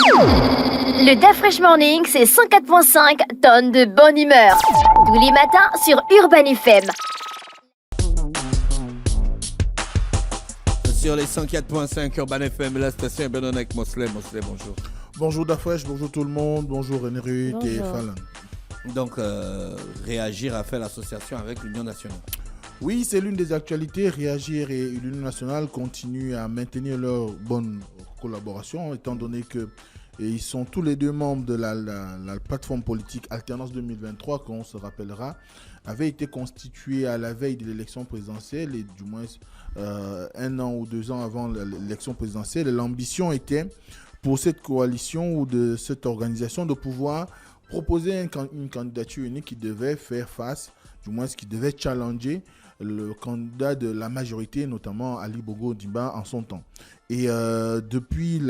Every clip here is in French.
Le DAF Fresh Morning, c'est 104.5 tonnes de bonne humeur. Tous les matins sur Urban FM. Sur les 104.5 Urban FM, la station Benonek Mosley. Mosley, bonjour. Bonjour Dafresh, bonjour tout le monde, bonjour René Ruth et Fallon. Donc, Réagir a fait l'association avec l'Union nationale. Oui, c'est l'une des actualités. Réagir et l'Union nationale continuent à maintenir leur bonne collaboration, étant donné que ils sont tous les deux membres de la plateforme politique Alternance 2023, qu'on se rappellera, avait été constituée à la veille de l'élection présidentielle et du moins 1 an ou 2 ans avant l'élection présidentielle. Et l'ambition était pour cette coalition ou de cette organisation de pouvoir proposer une candidature unique qui devait faire face, du moins qui devait challenger le candidat de la majorité, notamment Ali Bongo Ondimba en son temps. Et depuis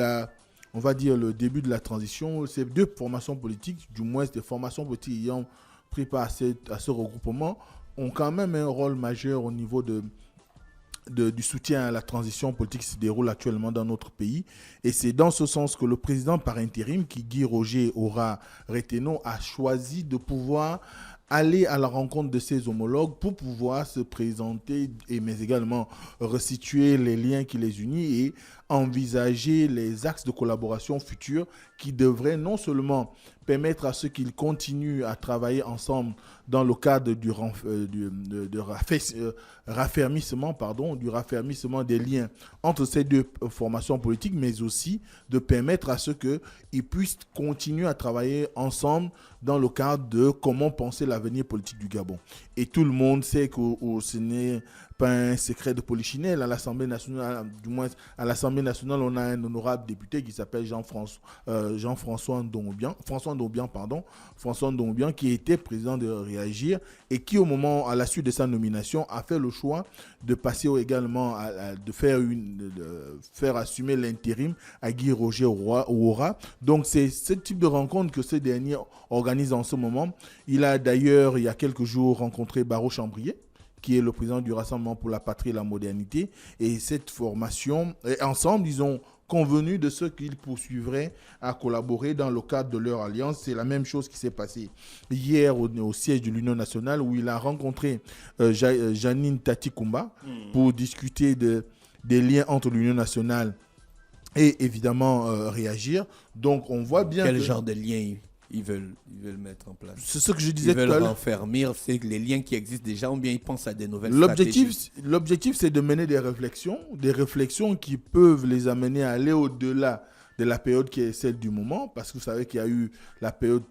on va dire le début de la transition, ces deux formations politiques, du moins des formations politiques ayant pris part à ce regroupement, ont quand même un rôle majeur au niveau du soutien à la transition politique qui se déroule actuellement dans notre pays. Et c'est dans ce sens que le président par intérim, qui Guy Roger Aura Reteno, a choisi de pouvoir aller à la rencontre de ses homologues pour pouvoir se présenter, mais également resituer les liens qui les unissent et envisager les axes de collaboration futurs qui devraient non seulement permettre à ceux qu'ils continuent à travailler ensemble dans le cadre du raffermissement des liens entre ces deux formations politiques, mais aussi de permettre à ceux qu'ils puissent continuer à travailler ensemble dans le cadre de comment penser l'avenir politique du Gabon. Et tout le monde sait que ce n'est pas un secret de polichinelle. À l'Assemblée nationale, du moins à l'Assemblée nationale, on a un honorable député qui s'appelle Jean-François Ndongobian, François Ndongobian, qui était président de Réagir et qui, à la suite de sa nomination, a fait le choix de passer également de faire assumer l'intérim à Guy Roger Aura. Donc c'est ce type de rencontre que ce dernier organise en ce moment. Il a d'ailleurs, il y a quelques jours, rencontré Barreau Chambrier, qui est le président du Rassemblement pour la Patrie et la Modernité. Et cette formation, ensemble, ils ont convenu de ce qu'ils poursuivraient à collaborer dans le cadre de leur alliance. C'est la même chose qui s'est passée hier au siège de l'Union nationale, où il a rencontré Janine Tati-Kumba pour discuter des liens entre l'Union nationale et évidemment Réagir. Donc on voit bien quel genre de liens ils veulent mettre en place. C'est ce que je disais tout à l'heure. Ils veulent renfermir les liens qui existent déjà, ou bien ils pensent à des nouvelles stratégies. L'objectif, c'est de mener des réflexions qui peuvent les amener à aller au-delà de la période qui est celle du moment, parce que vous savez qu'il y a eu la période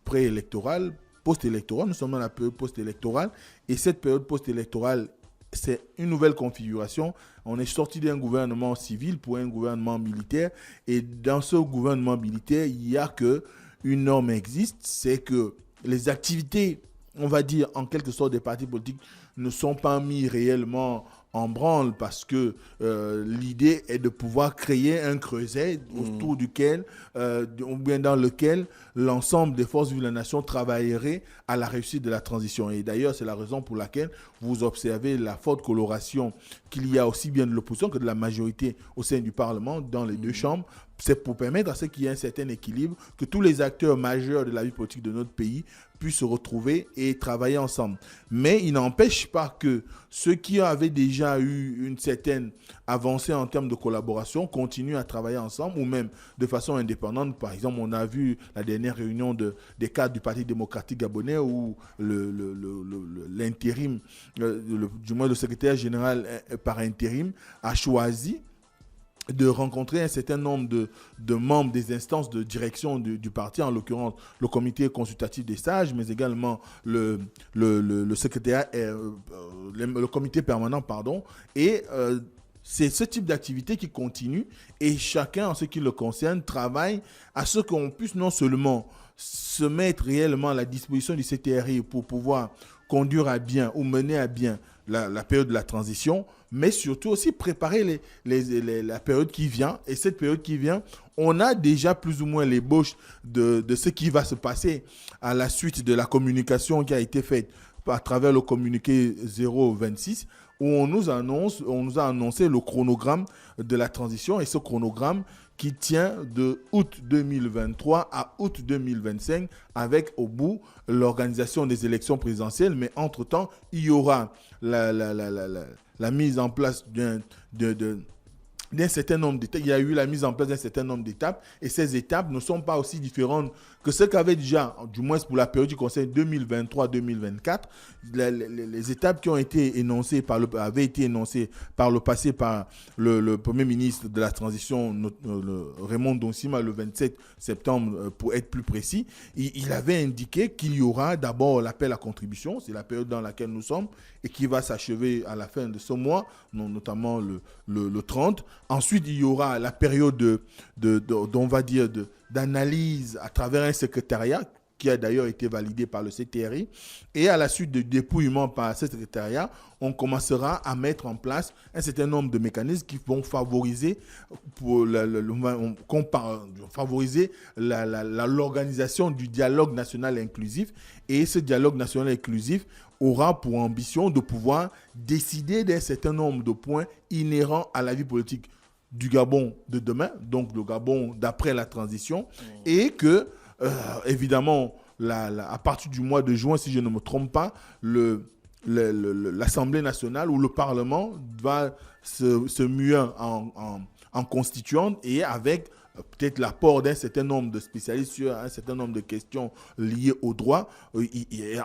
préélectorale, post-électorale, nous sommes dans la période post-électorale, et cette période post-électorale, c'est une nouvelle configuration. On est sorti d'un gouvernement civil pour un gouvernement militaire, et dans ce gouvernement militaire, il n'y a que une norme existe, c'est que les activités, on va dire en quelque sorte des partis politiques, ne sont pas mis réellement en branle, parce que l'idée est de pouvoir créer un creuset autour duquel, ou bien dans lequel l'ensemble des forces vives de la nation travaillerait à la réussite de la transition. Et d'ailleurs, c'est la raison pour laquelle vous observez la forte coloration qu'il y a aussi bien de l'opposition que de la majorité au sein du Parlement, dans les deux chambres. C'est pour permettre à ce qu'il y ait un certain équilibre, que tous les acteurs majeurs de la vie politique de notre pays puissent se retrouver et travailler ensemble. Mais il n'empêche pas que ceux qui avaient déjà eu une certaine avancée en termes de collaboration continuent à travailler ensemble, ou même de façon indépendante. Par exemple, on a vu la dernière réunion des cadres du Parti démocratique gabonais, où l'intérim, du moins le secrétaire général par intérim, a choisi de rencontrer un certain nombre de membres des instances de direction du parti, en l'occurrence le comité consultatif des sages, mais également le secrétaire, le comité permanent, et c'est ce type d'activité qui continue, et chacun, en ce qui le concerne, travaille à ce qu'on puisse non seulement se mettre réellement à la disposition du CTRI pour pouvoir conduire à bien ou mener à bien la période de la transition, mais surtout aussi préparer la période qui vient. Et cette période qui vient, on a déjà plus ou moins l'ébauche de ce qui va se passer à la suite de la communication qui a été faite à travers le communiqué 026, où on nous a annoncé le chronogramme de la transition, et ce chronogramme qui tient de août 2023 à août 2025 avec au bout l'organisation des élections présidentielles. Mais entre-temps, il y aura la mise en place d'un certain nombre d'étapes. Il y a eu la mise en place d'un certain nombre d'étapes et ces étapes ne sont pas aussi différentes que ce qu'avait déjà, du moins pour la période du Conseil 2023-2024, les étapes qui ont été énoncées avaient été énoncées par le passé par le Premier ministre de la Transition, Raymond Donsima, le 27 septembre, pour être plus précis. Il avait indiqué qu'il y aura d'abord l'appel à contribution, c'est la période dans laquelle nous sommes, et qui va s'achever à la fin de ce mois, notamment le 30. Ensuite, il y aura la période on va dire d'analyse à travers un secrétariat qui a d'ailleurs été validé par le CTRI. Et à la suite de dépouillement par ce secrétariat, on commencera à mettre en place un certain nombre de mécanismes qui vont favoriser, l'organisation du dialogue national inclusif. Et ce dialogue national inclusif aura pour ambition de pouvoir décider d'un certain nombre de points inhérents à la vie politique du Gabon de demain, donc le Gabon d'après la transition, et que, évidemment, à partir du mois de juin, si je ne me trompe pas, l'Assemblée nationale ou le Parlement va se muer en constituante et avec peut-être l'apport d'un certain nombre de spécialistes sur un certain nombre de questions liées au droit.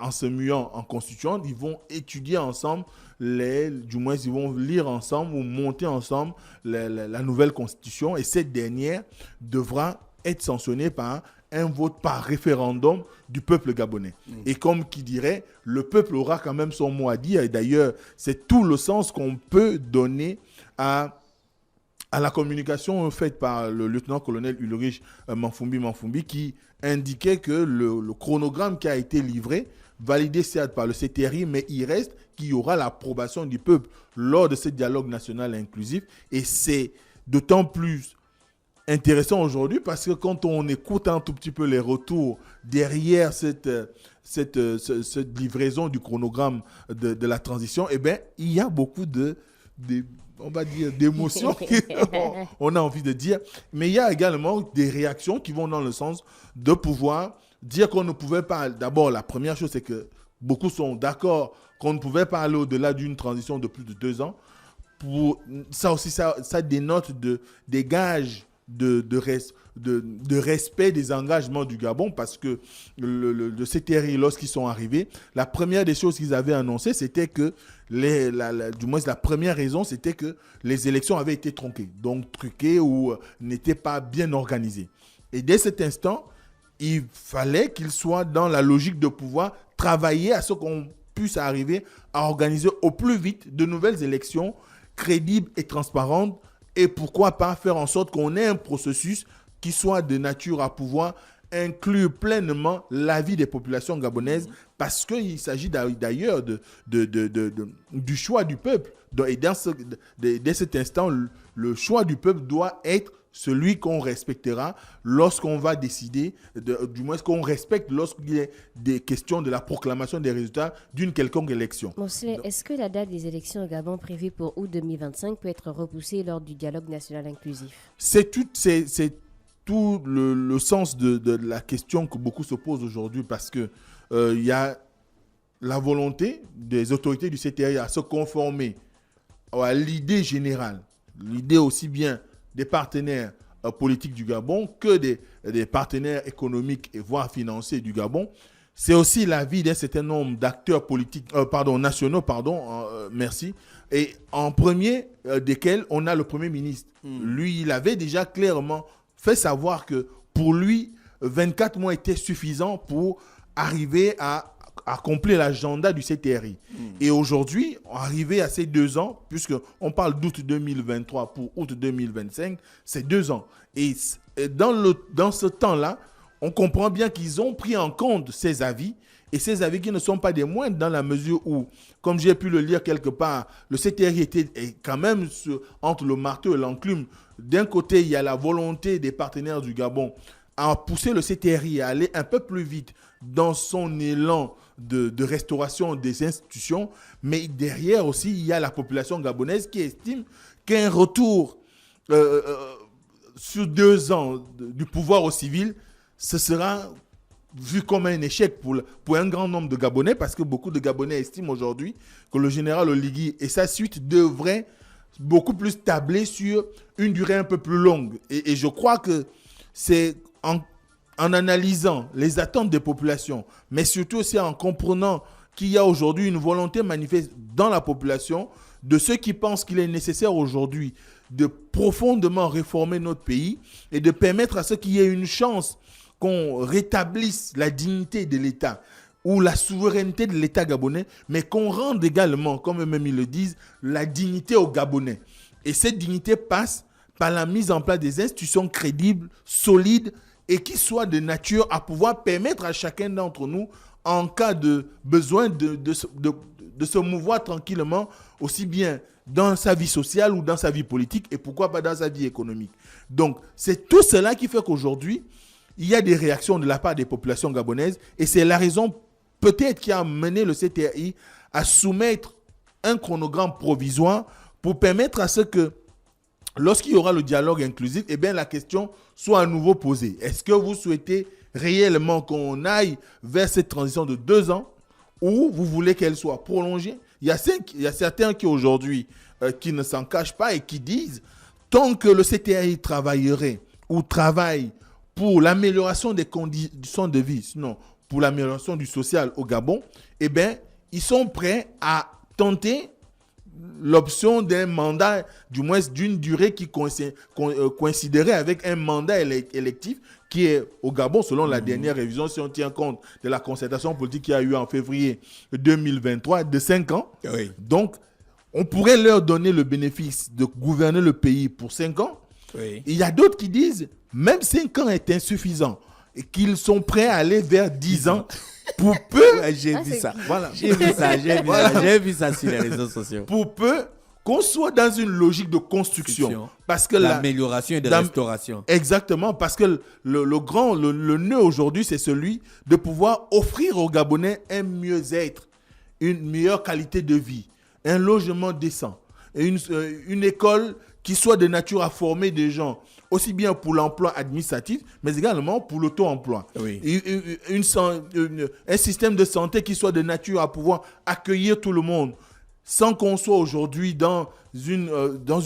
En se muant en constituante, ils vont étudier ensemble, du moins ils vont lire ensemble ou monter ensemble la nouvelle constitution, et cette dernière devra être sanctionnée par un vote par référendum du peuple gabonais. Et comme qui dirait, le peuple aura quand même son mot à dire. Et d'ailleurs, c'est tout le sens qu'on peut donner à la communication faite par le lieutenant-colonel Ulrich Manfumbi qui indiquait que le chronogramme qui a été livré, validé certes par le CTRI, mais il reste qu'il y aura l'approbation du peuple lors de ce dialogue national inclusif. Et c'est d'autant plus intéressant aujourd'hui parce que quand on écoute un tout petit peu les retours derrière cette livraison du chronogramme de la transition, eh bien, il y a beaucoup on va dire, d'émotions on a envie de dire, mais il y a également des réactions qui vont dans le sens de pouvoir dire qu'on ne pouvait pas. D'abord, la première chose, c'est que beaucoup sont d'accord qu'on ne pouvait pas aller au-delà d'une transition de plus de 2 ans. Ça aussi, ça dénote des gages de respect des engagements du Gabon, parce que le CTRI, lorsqu'ils sont arrivés, la première des choses qu'ils avaient annoncé, c'était que, du moins la première raison, c'était que les élections avaient été tronquées, donc truquées ou n'étaient pas bien organisées. Et dès cet instant, il fallait qu'ils soient dans la logique de pouvoir travailler à ce qu'on puisse arriver à organiser au plus vite de nouvelles élections crédibles et transparentes. Et pourquoi pas faire en sorte qu'on ait un processus qui soit de nature à pouvoir inclure pleinement l'avis des populations gabonaises, parce qu'il s'agit d'ailleurs du choix du peuple. Et dès cet instant, le choix du peuple doit être celui qu'on respectera lorsqu'on va décider, du moins qu'on respecte lorsqu'il y a des questions de la proclamation des résultats d'une quelconque élection. Monsieur, est-ce que la date des élections au Gabon prévue pour août 2025 peut être repoussée lors du dialogue national inclusif? C'est tout le sens de la question que beaucoup se posent aujourd'hui, parce que il y a la volonté des autorités du CTRI à se conformer à l'idée générale, l'idée aussi bien des partenaires politiques du Gabon que des partenaires économiques et voire financiers du Gabon. C'est aussi l'avis d'un certain nombre d'acteurs politiques, nationaux, merci. Et en premier desquels, on a le Premier ministre. Lui, il avait déjà clairement fait savoir que pour lui, 24 mois étaient suffisants pour arriver à accomplir l'agenda du CTRI. Et aujourd'hui, arrivé à ces 2 ans, puisqu'on parle d'août 2023 pour août 2025, c'est 2 ans. Et dans ce temps-là, on comprend bien qu'ils ont pris en compte ces avis, et ces avis qui ne sont pas des moindres, dans la mesure où, comme j'ai pu le lire quelque part, le CTRI est quand même entre le marteau et l'enclume. D'un côté, il y a la volonté des partenaires du Gabon à pousser le CTRI à aller un peu plus vite dans son élan de restauration des institutions, mais derrière aussi, il y a la population gabonaise qui estime qu'un retour sur 2 ans du pouvoir au civil, ce sera vu comme un échec pour un grand nombre de Gabonais, parce que beaucoup de Gabonais estiment aujourd'hui que le général Oligui et sa suite devraient beaucoup plus tabler sur une durée un peu plus longue. Et je crois que c'est en analysant les attentes des populations, mais surtout aussi en comprenant qu'il y a aujourd'hui une volonté manifeste dans la population de ceux qui pensent qu'il est nécessaire aujourd'hui de profondément réformer notre pays et de permettre à ceux qu'il y ait une chance qu'on rétablisse la dignité de l'État ou la souveraineté de l'État gabonais, mais qu'on rende également, comme eux-mêmes ils le disent, la dignité aux Gabonais. Et cette dignité passe par la mise en place des institutions crédibles, solides et qui soient de nature à pouvoir permettre à chacun d'entre nous, en cas de besoin, de se mouvoir tranquillement, aussi bien dans sa vie sociale ou dans sa vie politique et pourquoi pas dans sa vie économique. Donc, c'est tout cela qui fait qu'aujourd'hui, il y a des réactions de la part des populations gabonaises et c'est la raison peut-être qui a amené le CTRI à soumettre un chronogramme provisoire pour permettre à ce que, lorsqu'il y aura le dialogue inclusif, eh bien, la question soit à nouveau posée. Est-ce que vous souhaitez réellement qu'on aille vers cette transition de 2 ans ou vous voulez qu'elle soit prolongée? Il y a certains qui aujourd'hui qui ne s'en cachent pas et qui disent tant que le CTRI travaillerait ou travaille pour l'amélioration des conditions de vie, sinon pour l'amélioration du social au Gabon, eh bien, ils sont prêts à tenter l'option d'un mandat, du moins d'une durée qui coïnciderait avec un mandat électif qui est au Gabon, selon la dernière révision, si on tient compte de la concertation politique qui a eu en février 2023, de 5 ans. Oui. Donc, on pourrait leur donner le bénéfice de gouverner le pays pour 5 ans. Oui. Il y a d'autres qui disent, même 5 ans est insuffisant, et qu'ils sont prêts à aller vers 10 ans pour peu... Ouais, j'ai vu ça. Voilà. J'ai vu ça sur les réseaux sociaux. Pour peu qu'on soit dans une logique de construction. Parce que l'amélioration et de restauration. Exactement, parce que le nœud aujourd'hui, c'est celui de pouvoir offrir aux Gabonais un mieux-être, une meilleure qualité de vie, un logement décent, et une école qui soit de nature à former des gens, aussi bien pour l'emploi administratif, mais également pour l'auto-emploi. Oui. Un système de santé qui soit de nature à pouvoir accueillir tout le monde, sans qu'on soit aujourd'hui dans une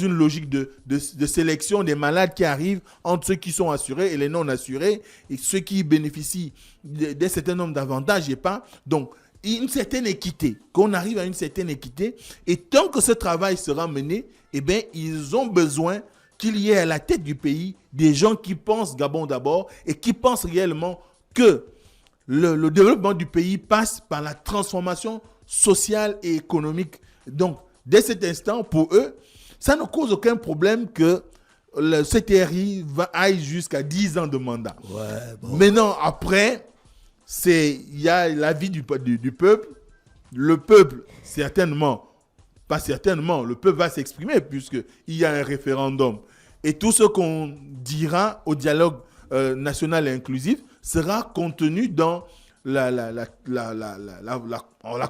logique de sélection des malades qui arrivent entre ceux qui sont assurés et les non assurés, et ceux qui bénéficient d'un certain nombre d'avantages et pas. Donc, une certaine équité, qu'on arrive à une certaine équité, et tant que ce travail sera mené, eh bien, ils ont besoin qu'il y ait à la tête du pays des gens qui pensent Gabon d'abord et qui pensent réellement que le développement du pays passe par la transformation sociale et économique. Donc, dès cet instant, pour eux, ça ne cause aucun problème que le CTRI aille jusqu'à 10 ans de mandat. Ouais, bon. Maintenant, après, il y a la vie du peuple. Le peuple, le peuple va s'exprimer puisqu'il y a un référendum. Et tout ce qu'on dira au dialogue national et inclusif sera contenu dans la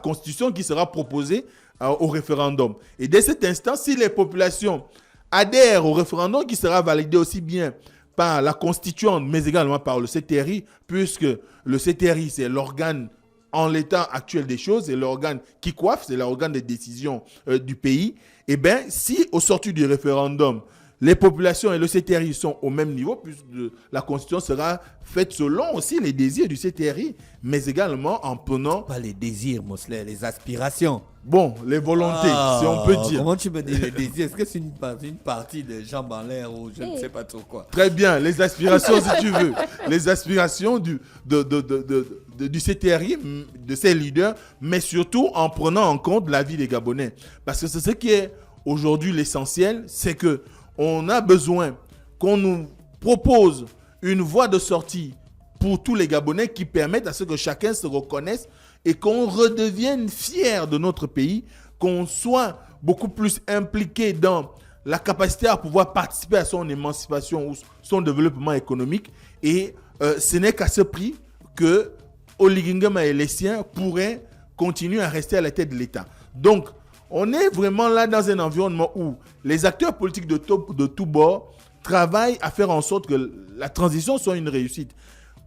constitution qui sera proposée au référendum. Et dès cet instant, si les populations adhèrent au référendum qui sera validé aussi bien par la constituante, mais également par le CTRI, puisque le CTRI, c'est l'organe en l'état actuel des choses, c'est l'organe qui coiffe, c'est l'organe de décision du pays. Eh bien, si au sortir du référendum, les populations et le CTRI sont au même niveau, puisque la constitution sera faite selon aussi les désirs du CTRI, mais également en prenant... Pas les désirs, Mosley, les aspirations. Bon, les volontés, si on peut dire. Comment tu me dis les désirs? Est-ce que c'est une partie de jambes en l'air ou je ne sais pas trop quoi? Très bien, les aspirations si tu veux. Les aspirations du CTRI, de ses leaders, mais surtout en prenant en compte la vie des Gabonais. Parce que c'est ce qui est aujourd'hui l'essentiel, c'est que on a besoin qu'on nous propose une voie de sortie pour tous les Gabonais qui permettent à ce que chacun se reconnaisse et qu'on redevienne fier de notre pays, qu'on soit beaucoup plus impliqué dans la capacité à pouvoir participer à son émancipation ou son développement économique. Et ce n'est qu'à ce prix que Oligui Nguema et les siens pourraient continuer à rester à la tête de l'État. Donc, on est vraiment là dans un environnement où les acteurs politiques de tous bords travaille à faire en sorte que la transition soit une réussite.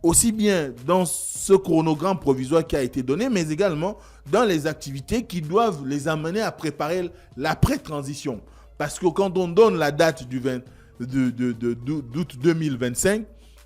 Aussi bien dans ce chronogramme provisoire qui a été donné, mais également dans les activités qui doivent les amener à préparer l'après-transition. Parce que quand on donne la date d'août 2025,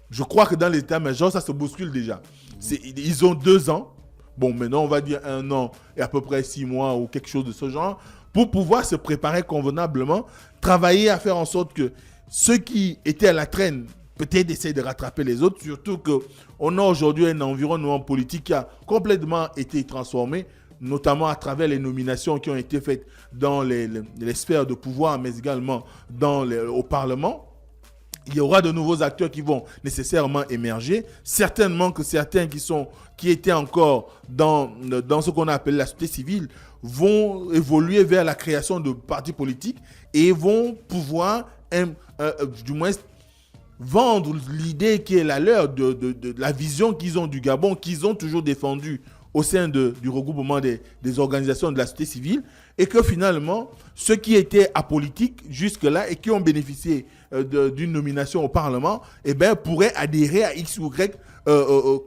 je crois que dans l'état-major, ça se bouscule déjà. Ils ont 2 ans. Bon, maintenant, on va dire 1 an et à peu près 6 mois ou quelque chose de ce genre pour pouvoir se préparer convenablement, travailler à faire en sorte que ceux qui étaient à la traîne peut-être essayer de rattraper les autres, surtout qu'on a aujourd'hui un environnement politique qui a complètement été transformé, notamment à travers les nominations qui ont été faites dans les sphères de pouvoir, mais également au Parlement. Il y aura de nouveaux acteurs qui vont nécessairement émerger. Certainement que certains qui étaient encore dans ce qu'on appelle la société civile vont évoluer vers la création de partis politiques et vont pouvoir, du moins, vendre l'idée qui est la leur de la vision qu'ils ont du Gabon, qu'ils ont toujours défendue au sein du regroupement des organisations de la société civile, et que finalement, ceux qui étaient apolitiques jusque-là et qui ont bénéficié d'une nomination au Parlement, pourraient adhérer à X ou Y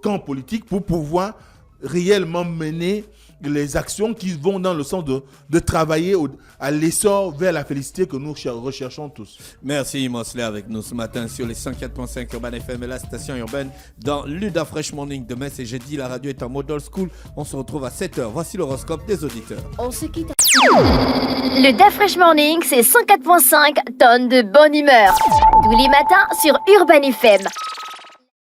camp politique pour pouvoir réellement mener les actions qui vont dans le sens de travailler à l'essor vers la félicité que nous recherchons tous. Merci Mosley avec nous ce matin sur les 104.5 Urban FM et la station urbaine dans l'Uda Fresh Morning. Demain c'est jeudi, la radio est en mode old school. On se retrouve à 7h. Voici l'horoscope des auditeurs. On se quitte. Le Da Fresh Morning, c'est 104.5 tonnes de bonne humeur. Tous les matins sur Urban FM.